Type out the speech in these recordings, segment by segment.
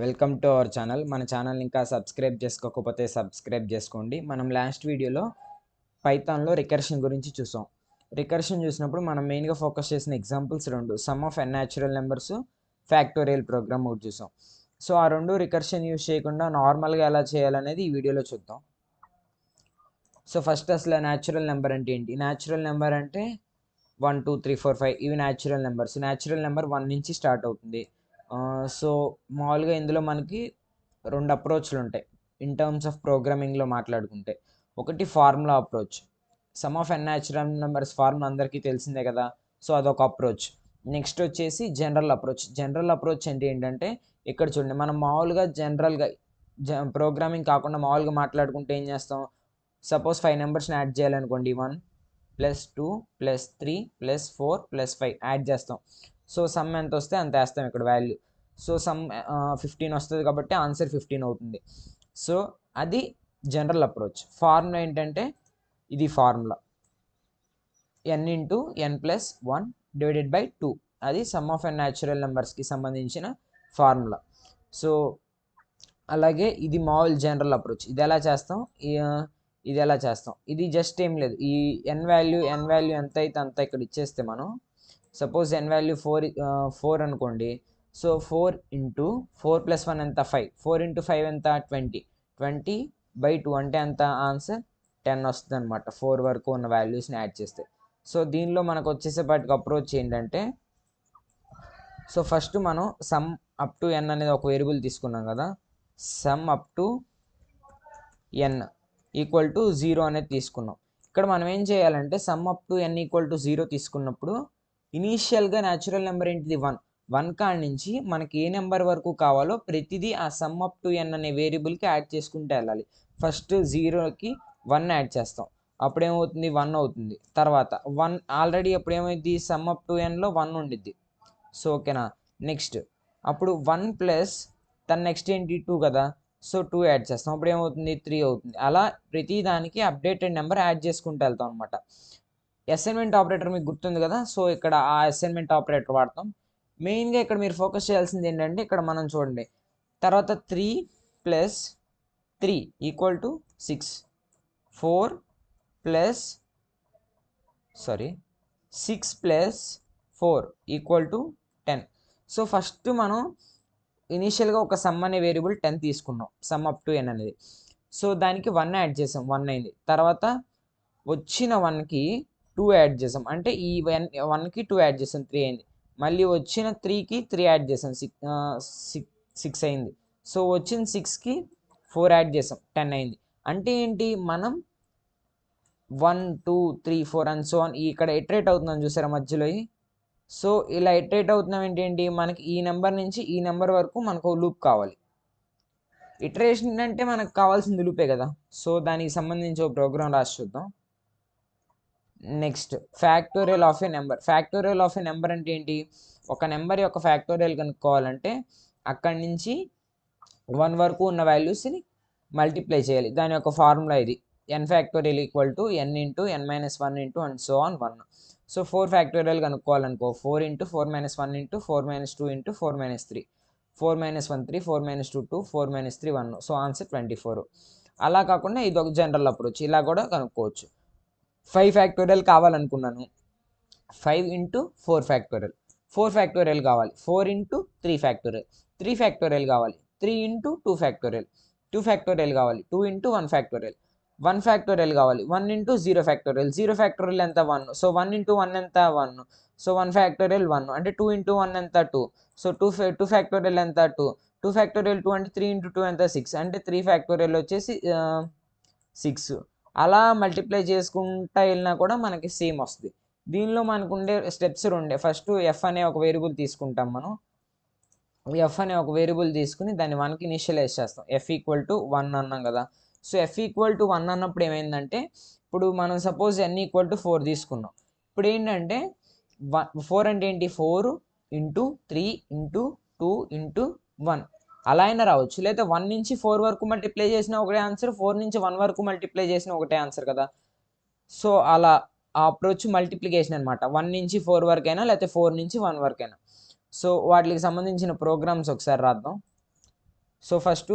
Welcome to our channel. మన ఛానల్ని ఇంకా సబ్స్క్రైబ్ చేసుకోకపోతే సబ్స్క్రైబ్ చేసుకోండి. మనం లాస్ట్ వీడియోలో పైథాన్లో రికర్షన్ గురించి చూసాం. రికర్షన్ చూసినప్పుడు మనం మెయిన్గా ఫోకస్ చేసిన ఎగ్జాంపుల్స్ రెండు, sum of n natural numbers, factorial program ఒకటి చూసాం. సో ఆ రెండు రికర్షన్ యూజ్ చేయకుండా నార్మల్గా ఎలా చేయాలనేది ఈ వీడియోలో చూద్దాం. సో ఫస్ట్ అసలు న్యాచురల్ నెంబర్ అంటే ఏంటి? న్యాచురల్ నెంబర్ అంటే 1 2 3 4 5 ఇవి న్యాచురల్ నెంబర్స్. న్యాచురల్ నెంబర్ 1 నుంచి స్టార్ట్ అవుతుంది. సో మామూలుగా ఇందులో మనకి రెండు అప్రోచ్లు ఉంటాయి ఇన్ టర్మ్స్ ఆఫ్ ప్రోగ్రామింగ్లో మాట్లాడుకుంటే. ఒకటి formula approach. Some of n natural numbers formula అందరికీ తెలిసిందే కదా, సో అదొక అప్రోచ్. నెక్స్ట్ వచ్చేసి జనరల్ అప్రోచ్. జనరల్ అప్రోచ్ అంటే ఏంటంటే ఇక్కడ చూడండి, మనం మామూలుగా జనరల్గా ప్రోగ్రామింగ్ కాకుండా మామూలుగా మాట్లాడుకుంటే ఏం చేస్తాం? సపోజ్ 5 నెంబర్స్ని యాడ్ చేయాలనుకోండి, 1 + 2 + 3 + 4 + 5 యాడ్ చేస్తాం. సో సమ్ ఎంత వస్తే అంత వేస్తాం ఇక్కడ వాల్యూ. సో సమ్ 15 వస్తుంది కాబట్టి ఆన్సర్ 15 అవుతుంది. సో అది జనరల్ అప్రోచ్. ఫార్ములా ఏంటంటే ఇది ఫార్ములా n × n + 1 / 2. అది సమ్ ఆఫ్ న్యాచురల్ నెంబర్స్కి సంబంధించిన ఫార్ములా. సో అలాగే ఇది మామూలు జనరల్ అప్రోచ్. ఇది ఎలా చేస్తాం? ఇది ఎలా చేస్తాం? ఇది జస్ట్ ఏం లేదు, ఈ n వాల్యూ ఎంత అయితే అంత ఇక్కడ ఇచ్చేస్తే మనం సపోజ్ n వాల్యూ 4 అనుకోండి. సో 4 × 4 + 1 ఎంత? 5. 4 × 5 ఎంత? 20. 20/2 అంటే ఎంత? ఆన్సర్ 10 వస్తుంది అనమాట, 4 వరకు ఉన్న వాల్యూస్ని యాడ్ చేస్తే. సో దీనిలో మనకు వచ్చేసేపాటికి అప్రోచ్ ఏంటంటే, సో ఫస్ట్ మనం సమ్ అప్ టు n అనేది ఒక వేరియబుల్ తీసుకున్నాం కదా, సమ్ అప్ టు n = 0 అనేది తీసుకున్నాం. ఇక్కడ మనం ఏం చేయాలంటే సమ్ అప్ టు n = 0 తీసుకున్నప్పుడు ఇనీషియల్గా న్యాచురల్ నెంబర్ ఏంటిది? 1 కాడి నుంచి మనకి ఏ నెంబర్ వరకు కావాలో ప్రతిదీ ఆ సమ్ అప్ టు n అనే వేరియబుల్కి యాడ్ చేసుకుంటూ వెళ్ళాలి. ఫస్ట్ 0కి 1 యాడ్ చేస్తాం, అప్పుడేమవుతుంది? 1 అవుతుంది. తర్వాత 1 ఆల్రెడీ అప్పుడు ఏమైంది? సమ్ అప్ టు nలో 1 ఉండిద్ది. సో ఓకేనా. నెక్స్ట్ అప్పుడు 1 ప్లస్ దాని నెక్స్ట్ ఏంటి? 2 కదా, సో 2 యాడ్ చేస్తాం, అప్పుడు ఏమవుతుంది? 3 అవుతుంది. అలా ప్రతి దానికి అప్డేటెడ్ నెంబర్ యాడ్ చేసుకుంటూ వెళ్తాం అనమాట. అసైన్మెంట్ ఆపరేటర్ మీకు గుర్తుంది కదా, సో ఇక్కడ ఆ అసైన్మెంట్ ఆపరేటర్ వాడతాం. మెయిన్గా ఇక్కడ మీరు ఫోకస్ చేయాల్సింది ఏంటంటే, ఇక్కడ మనం చూడండి, తర్వాత 3 + 3 = 6. 4 + 6 + 4 = 10. సో ఫస్ట్ మనం ఇనీషియల్గా ఒక సమ్ అనే వేరియబుల్ 10 తీసుకున్నాం, సమ్ అప్ టు n అనేది. సో దానికి 1 యాడ్ చేసాం, 1 అయింది. తర్వాత వచ్చిన 1కి 2 యాడ్ చేసాం, అంటే ఈ 1కి 2 యాడ్ చేసాం, 3 అయింది. మళ్ళీ వచ్చిన 3కి 3 యాడ్ చేసాం, 6 అయింది. సో వచ్చిన 6కి 4 యాడ్ చేసాం, 10 అయింది. అంటే ఏంటి? మనం 1 2 3 4 అండ్ సో ఆన్ ఇక్కడ ఇటరేట్ అవుతుందని చూసారా మధ్యలో. సో ఇలా ఇటరేట్ అవుతున్నాం ఏంటి? మనకి ఈ నెంబర్ నుంచి ఈ నెంబర్ వరకు మనకు లూప్ కావాలి. ఇటరేషన్ అంటే మనకు కావాల్సింది లూపే కదా. సో దానికి సంబంధించి ఒక ప్రోగ్రామ్ రాసి చూద్దాం. Next factorial of A number. Factorial of A number అంటే ఏంటి? ఒక నెంబర్ యొక్క ఫ్యాక్టోరియల్ కనుక్కోవాలంటే అక్కడి నుంచి 1 వరకు ఉన్న వాల్యూస్ని మల్టిప్లై చేయాలి. దాని యొక్క ఫార్ములా ఇది. n factorial = n × n - 1 and so on 1. So 4 factorial కనుక్కోవాలనుకో, 4 × 4 - 1 × 4 - 2 × 4 - 3. 4 - 1 3, 4 - 2 2, 4 - 3 1. So answer 24. అలా కాకుండా ఇది ఒక జనరల్ అప్రోచ్, ఇలా కూడా కనుక్కోవచ్చు. 5 ఫ్యాక్టోరియల్ కావాలనుకున్నాను, 5 × 4 ఫ్యాక్టోరియల్. 4 ఫ్యాక్టోరియల్ కావాలి, 4 × 3 ఫ్యాక్టోరియల్. 3 ఫ్యాక్టోరియల్ కావాలి, 3 × 2 ఫ్యాక్టోరియల్. 2 ఫ్యాక్టోరియల్ కావాలి, 2 × 1 ఫ్యాక్టోరియల్. 1 ఫ్యాక్టోరియల్ కావాలి, 1 × 0 ఫ్యాక్టోరియల్. 0 ఫ్యాక్టోరియల్ ఎంత? 1. సో 1 × 1 ఎంత? 1. సో 1 ఫ్యాక్టోరియల్ 1, అంటే 2 × 1 ఎంత? 2. సో 2 ఫ్యాక్టోరియల్ ఎంత? 2. 2 ఫ్యాక్టోరియల్ 2 అంటే 3 × 2 ఎంత? 6, అంటే 3 ఫ్యాక్టోరియల్ వచ్చేసి 6. అలా మల్టిప్లై చేసుకుంటా వెళ్ళినా కూడా మనకి సేమ్ వస్తుంది. దీనిలో మనకు ఉండే స్టెప్స్ రెండే. ఫస్ట్ ఎఫ్ అనే ఒక వేరియబుల్ తీసుకుంటాం మనం. ఎఫ్ అనే ఒక వేరియబుల్ తీసుకుని దాన్ని 1కి ఇనిషియలైజ్ చేస్తాం. ఎఫ్ = 1 అన్నాం కదా. సో ఎఫ్ = 1 అన్నప్పుడు ఏమైందంటే, ఇప్పుడు మనం సపోజ్ n = 4 తీసుకున్నాం. ఇప్పుడు ఏంటంటే 4 అంటే ఏంటి? 4 × 3 × 2 × 1 అలా అయినా రావచ్చు. లేదా 1 నుంచి 4 వరకు మల్టిప్లై చేసిన ఒకటే ఆన్సర్, 4 నుంచి 1 వరకు మల్టిప్లై చేసిన ఒకటే ఆన్సర్ కదా. సో అలా ఆ అప్రోచ్ మల్టిప్లికేషన్ అనమాట. 1 నుంచి 4 వరకైనా, లేకపోతే 4 నుంచి 1 వరకైనా. సో వాటికి సంబంధించిన ప్రోగ్రామ్స్ ఒకసారి రాద్దాం. So first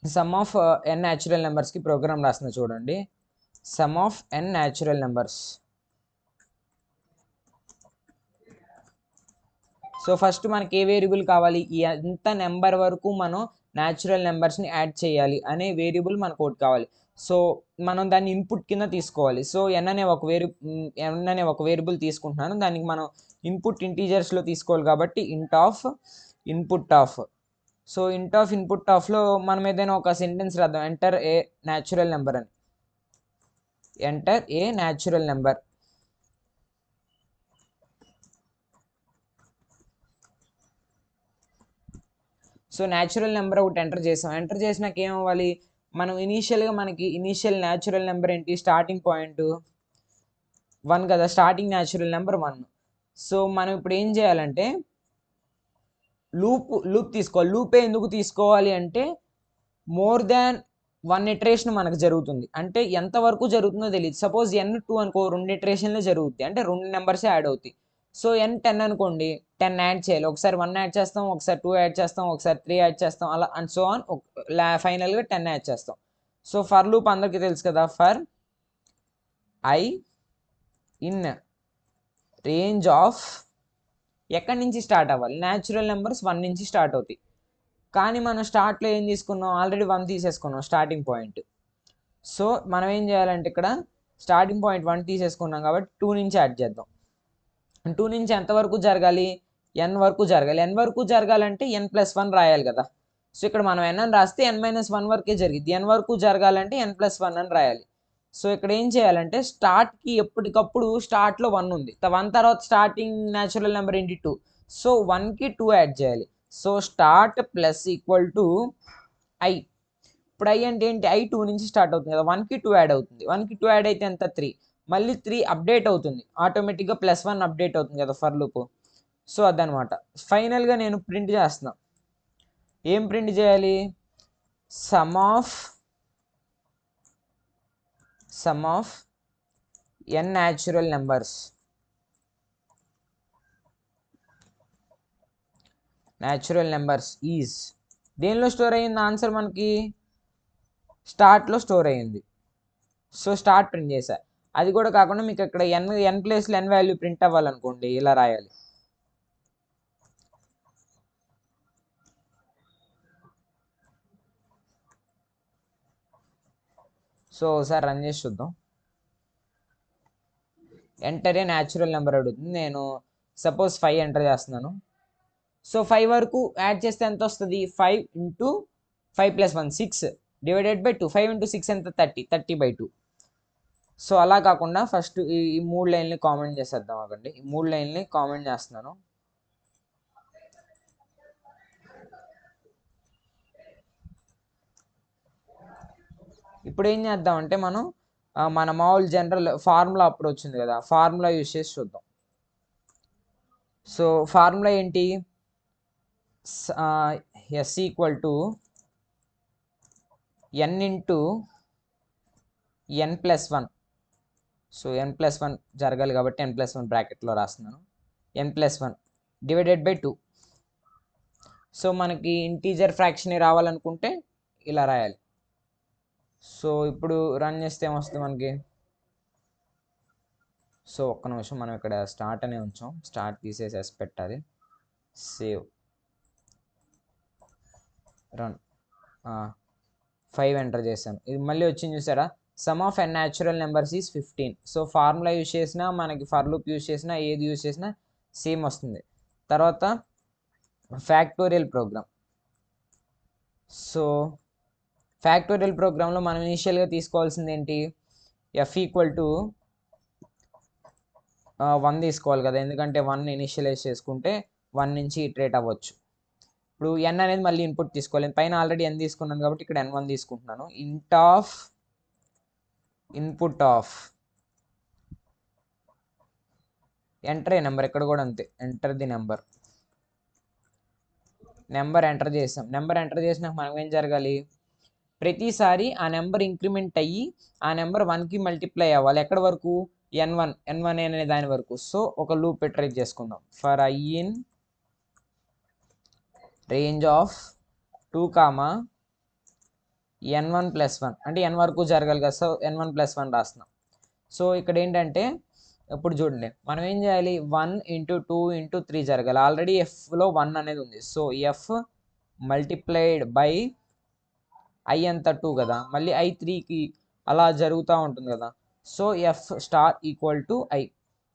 some of n natural నెంబర్స్కి ప్రోగ్రామ్ రాస్తున్నా చూడండి. Some of n natural numbers. So first మనకి ఏ వేరియబుల్ కావాలి, ఎంత నెంబర్ వరకు మనం న్యాచురల్ నెంబర్స్ని యాడ్ చేయాలి అనే వేరియబుల్ మనకు ఒకటి కావాలి. సో మనం దాన్ని ఇన్పుట్ కింద తీసుకోవాలి. సో n అనే ఒక వేరియబుల్ తీసుకుంటున్నాను, దానికి మనం ఇన్పుట్ ఇంటీజర్స్లో తీసుకోవాలి కాబట్టి ఇంట్ ఆఫ్ ఇన్పుట్ ఆఫ్. సో ఇంట్ ఆఫ్ ఇన్పుట్ ఆఫ్లో మనం ఏదైనా ఒక సెంటెన్స్ రాద్దాం, ఎంటర్ ఏ న్యాచురల్ నెంబర్ అని. Enter a natural number. So natural number ఒకటి ఎంటర్ చేసాం. ఎంటర్ చేసినాక ఏమవ్వాలి, మనం మనకి ఇనీషియల్ న్యాచురల్ నెంబర్ ఏంటి, స్టార్టింగ్ పాయింట్ 1 కదా, స్టార్టింగ్ న్యాచురల్ నెంబర్ 1. సో మనం ఇప్పుడు ఏం చేయాలంటే లూప్ తీసుకోవాలి. లూపే ఎందుకు తీసుకోవాలి అంటే మోర్ దాన్ 1 ఇటరేషన్ మనకు జరుగుతుంది. అంటే ఎంతవరకు జరుగుతుందో తెలియదు. సపోజ్ n2 అనుకో, 2 ఇటరేషన్లే జరుగుతుంది, అంటే 2 నెంబర్సే యాడ్ అవుతాయి. సో n10 అనుకోండి, 10 యాడ్ చేయాలి. ఒకసారి 1 యాడ్ చేస్తాం, ఒకసారి 2 యాడ్ చేస్తాం, ఒకసారి 3 యాడ్ చేస్తాం, అలా అండ్ సో ఆన్ ఫైనల్గా 10 యాడ్ చేస్తాం. సో ఫర్ లూప్ అందరికీ తెలుసు కదా, for I in range of, ఎక్కడి నుంచి స్టార్ట్ అవ్వాలి, న్యాచురల్ నెంబర్స్ 1 నుంచి స్టార్ట్ అవుతాయి. కానీ మనం స్టార్ట్లో ఏం తీసుకున్నాం, ఆల్రెడీ 1 తీసేసుకున్నాం స్టార్టింగ్ పాయింట్. సో మనం ఏం చేయాలంటే ఇక్కడ స్టార్టింగ్ పాయింట్ 1 తీసేసుకున్నాం కాబట్టి 2 నుంచి యాడ్ చేద్దాం. 2 నుంచి ఎంతవరకు జరగాలి, n వరకు జరగాలి. n వరకు జరగాలంటే n+1 రాయాలి కదా. సో ఇక్కడ మనం n అని రాస్తే n-1 వరకే జరిగింది. n వరకు జరగాలంటే n+1 అని రాయాలి. సో ఇక్కడ ఏం చేయాలంటే స్టార్ట్కి ఎప్పటికప్పుడు స్టార్ట్లో 1 ఉంది, 1 తర్వాత స్టార్టింగ్ న్యాచురల్ నెంబర్ ఏంటి 2. సో 1కి 2 యాడ్ చేయాలి. So start plus equal to I. ఇప్పుడు ఐ అంటే ఏంటి, ఐ 2 నుంచి స్టార్ట్ అవుతుంది కదా, 1కి 2 యాడ్ అవుతుంది. 1కి 2 యాడ్ అయితే ఎంత 3, మళ్ళీ 3 అప్డేట్ అవుతుంది ఆటోమేటిక్గా, +1 అప్డేట్ అవుతుంది కదా ఫర్ లూప్. సో అదనమాట. ఫైనల్గా నేను ప్రింట్ చేస్తున్నా. ఏం ప్రింట్ చేయాలి, some of n natural numbers. Natural numbers is దేనిలో స్టోర్ అయ్యింది, ఆన్సర్ మనకి స్టార్ట్లో స్టోర్ అయ్యింది. సో స్టార్ట్ ప్రింట్ చేశా. అది కూడా కాకుండా మీకు ఇక్కడ n ప్లేస్లో n వాల్యూ ప్రింట్ అవ్వాలనుకోండి, ఇలా రాయాలి. సో ఒకసారి రన్ చేసి చూద్దాం. ఎంటర్ ఏ న్యాచురల్ నెంబర్ అడుగుతుంది. నేను సపోజ్ 5 ఎంటర్ చేస్తున్నాను. సో 5 వరకు యాడ్ చేస్తే ఎంత వస్తుంది, 5 × 5 + 1 6 డివైడెడ్ బై 2. 5 × 6 ఎంత, 30/2. సో అలా కాకుండా ఫస్ట్ ఈ 3 లైన్లు కామెంట్ చేసేద్దాం. అవ్వండి, ఈ 3 లైన్లు కామెంట్ చేస్తున్నాను. ఇప్పుడు ఏం చేద్దామంటే మనం మన మామూలు జనరల్ ఫార్ములా అప్పుడు వచ్చింది కదా, ఫార్ములా యూజ్ చేసి చూద్దాం. సో ఫార్ములా ఏంటి, S equal to n × n+1. So n+1 జరగాలి కాబట్టి n+1 బ్రాకెట్లో రాస్తున్నాను. n+1 divided by 2. సో మనకి ఇంటీజర్ ఫ్రాక్షన్ రావాలనుకుంటే ఇలా రాయాలి. సో ఇప్పుడు రన్ చేస్తే ఏమొస్తుంది మనకి, సో ఒక్క నిమిషం, మనం ఇక్కడ స్టార్ట్ అనే ఉంచాం, స్టార్ట్ తీసేసి S పెట్టాలి. Save, run. 5 ఎంటర్ చేశాను. ఇది మళ్ళీ వచ్చింది చూసారా, some of n natural numbers is 15. So formula use చేసినా, మనకి ఫర్ లూప్ యూజ్ చేసినా, ఏది యూజ్ చేసినా సేమ్ వస్తుంది. తర్వాత ఫ్యాక్టోరియల్ ప్రోగ్రామ్. సో ఫ్యాక్టోరియల్ ప్రోగ్రాంలో మనం ఇనిషియల్గా తీసుకోవాల్సింది ఏంటి, F ఈక్వల్ టు 1 తీసుకోవాలి కదా, ఎందుకంటే 1 ఇనిషియలైజ్ చేసుకుంటే 1 నుంచి ఇటరేట్ అవ్వచ్చు. ఇప్పుడు n అనేది మళ్ళీ ఇన్పుట్ తీసుకోవాలి. పైన ఆల్రెడీ n తీసుకున్నాను కాబట్టి ఇక్కడ n1 తీసుకుంటున్నాను. ఇంట్ of input of enter a number, ఇక్కడ కూడా అంతే, enter the number. Number enter చేసాం. నెంబర్ ఎంటర్ చేసినాక మనం ఏం జరగాలి, ప్రతిసారి ఆ నెంబర్ ఇంక్రిమెంట్ అయ్యి ఆ నెంబర్ 1కి మల్టిప్లై అవ్వాలి. ఎక్కడ వరకు, n1 అనే దాని వరకు. సో ఒక లూప్ ఇటరేట్ చేసుకుందాం. For I in range of 2 comma n1 plus 1 అంటే n వరకు జరగాలి కదా, సో n1 ప్లస్ 1 రాస్తున్నాం. సో ఇక్కడ ఏంటంటే ఇప్పుడు చూడండి మనం ఏం చేయాలి, 1 ఇంటూ 2 ఇంటూ 3 జరగాలి. ఆల్రెడీ ఎఫ్లో 1 అనేది ఉంది, so F multiplied by I అంతా 2 కదా, మళ్ళీ ఐ 3కి అలా జరుగుతూ ఉంటుంది కదా. So F star equal to I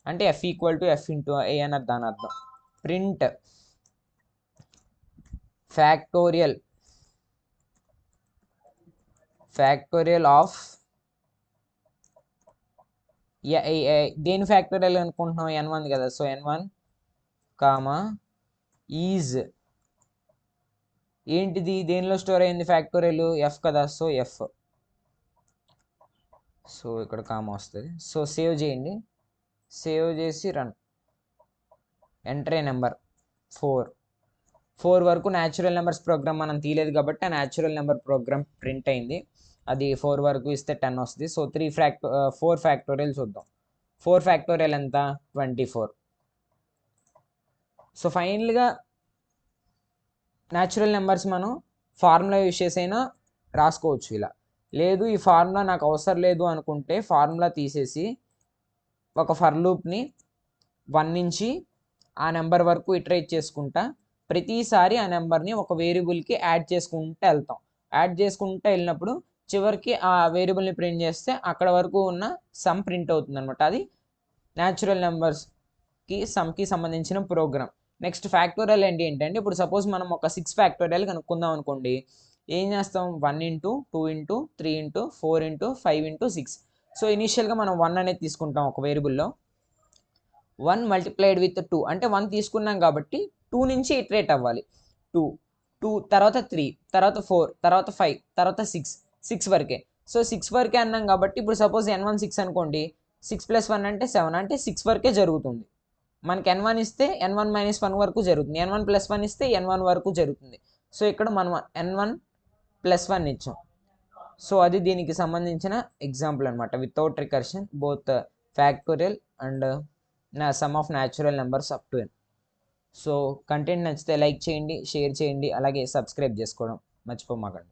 అంటే F equal to F into I అన్నది దాని అర్థం. ప్రింట్ ఫ్యాక్టోరియల్ ఆఫ్ దేని ఫ్యాక్టోరియల్ అనుకుంటున్నాం, n1 కదా, సో n1 కామా ఈజ్ ఏంటిది దేనిలో స్టోర్ అయింది ఫ్యాక్టోరియల్, ఎఫ్ కదా, సో ఎఫ్. సో ఇక్కడ కామా వస్తుంది. సో సేవ్ చేయండి, సేవ్ చేసి రన్. ఎంటర్ ఏ నెంబర్ 4 వరకు న్యాచురల్ నెంబర్స్ ప్రోగ్రామ్ మనం తీయలేదు కాబట్టి ఆ న్యాచురల్ నెంబర్ ప్రోగ్రామ్ ప్రింట్ అయింది. అది 4 వరకు ఇస్తే 10 వస్తుంది. సో 4 ఫ్యాక్టోరియల్ చూద్దాం. 4 ఫ్యాక్టోరియల్ ఎంత, 24. సో ఫైనల్గా న్యాచురల్ నెంబర్స్ మనం ఫార్ములా యూజ్ చేసైనా రాసుకోవచ్చు ఇలా. లేదు ఈ ఫార్ములా నాకు అవసరం లేదు అనుకుంటే ఫార్ములా తీసేసి ఒక ఫర్ లూప్ని 1 నుంచి ఆ నెంబర్ వరకు ఇటరేట్ చేసుకుంటా ప్రతిసారి ఆ నెంబర్ని ఒక వేరియబుల్కి యాడ్ చేసుకుంటూ వెళ్తాం. యాడ్ చేసుకుంటూ వెళ్ళినప్పుడు చివరికి ఆ వేరియబుల్ని ప్రింట్ చేస్తే అక్కడ వరకు ఉన్న సమ్ ప్రింట్ అవుతుంది అనమాట. అది న్యాచురల్ నెంబర్స్కి సమ్కి సంబంధించిన ప్రోగ్రామ్. నెక్స్ట్ ఫ్యాక్టోరియల్ ఏంటంటే ఇప్పుడు సపోజ్ మనం ఒక 6 ఫ్యాక్టోరియల్ కనుక్కుందాం అనుకోండి, ఏం చేస్తాం, 1 into 2 into 3 into 4 into 5 into 6. So ఇనీషియల్గా మనం 1 అనేది తీసుకుంటాం ఒక వేరియబుల్లో. 1 మల్టిప్లైడ్ విత్ 2 అంటే 1 తీసుకున్నాం కాబట్టి 2 నుంచి ఇటరేట్ అవ్వాలి. 2 తర్వాత 3 తర్వాత 4 తర్వాత 5 తర్వాత 6 వరకే. సో 6 వరకే అన్నాం కాబట్టి ఇప్పుడు సపోజ్ n1 6 అనుకోండి, 6 + 1 అంటే 7 అంటే 6 వరకే జరుగుతుంది. మనకి n1 ఇస్తే n1 - 1 వరకు జరుగుతుంది, n1 + 1 ఇస్తే n1 వరకు జరుగుతుంది. సో ఇక్కడ మనం n1 + 1 ఇచ్చాం. సో అది దీనికి సంబంధించిన ఎగ్జాంపుల్ అనమాట. Without recursion both factorial and some of natural numbers up to n. So content నచ్చితే లైక్ చేయండి, షేర్ చేయండి, అలాగే సబ్స్క్రైబ్ చేసుకోవడం మర్చిపోమాకండి.